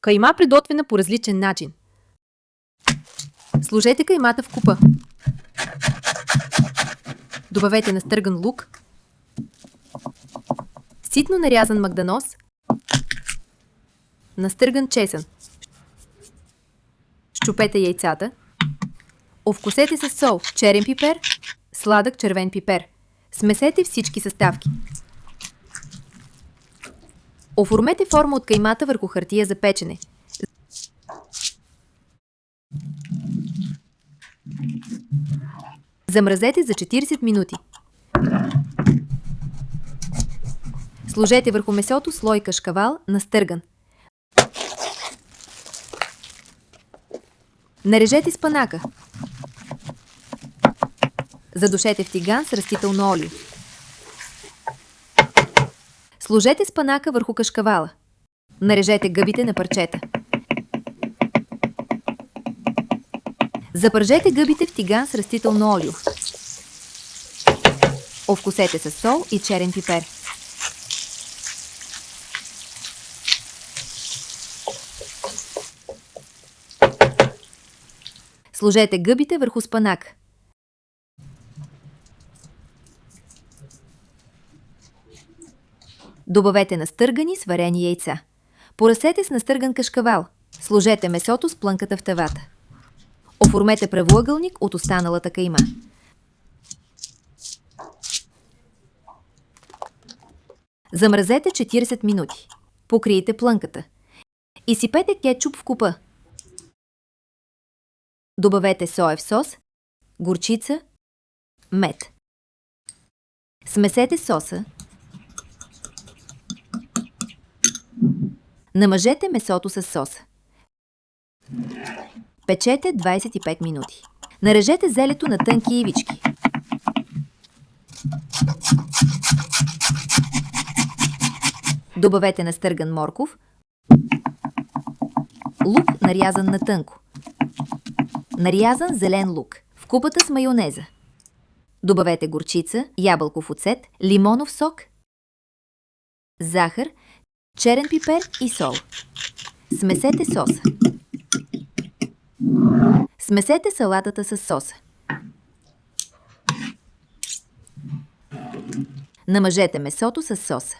Кайма, приготвена по различен начин. Сложете каймата в купа. Добавете настърган лук, ситно нарязан магданоз, настърган чесън. Счупете яйцата. Овкусете с сол, черен пипер, сладък червен пипер. Смесете всички съставки. Оформете форма от каймата върху хартия за печене. Замразете за 40 минути. Сложете върху месото слой кашкавал, настърган. Нарежете спанака. Задушете в тиган с растително олио. Сложете спанака върху кашкавала. Нарежете гъбите на парчета. Запържете гъбите в тиган с растително олио. Овкусете с сол и черен пипер. Сложете гъбите върху спанак. Добавете настъргани сварени яйца. Поръсете с настърган кашкавал. Сложете месото с плънката в тавата. Оформете правоъгълник от останалата кайма. Замразете 40 минути. Покрийте плънката. Изсипете кетчуп в купа. Добавете соев сос, горчица, мед. Смесете соса. Намажете месото с соса. Печете 25 минути. Нарежете зелето на тънки ивички. Добавете настърган морков, лук нарязан на тънко, нарязан зелен лук в купата с майонеза. Добавете горчица, ябълков оцет, лимонов сок, захар, черен пипер и сол. Смесете соса. Смесете салатата с соса. Намажете месото с соса.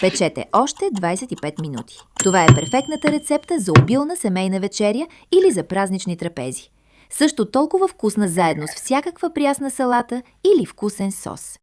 Печете още 25 минути. Това е перфектната рецепта за обилна семейна вечеря или за празнични трапези. Също толкова вкусна заедно с всякаква прясна салата или вкусен сос.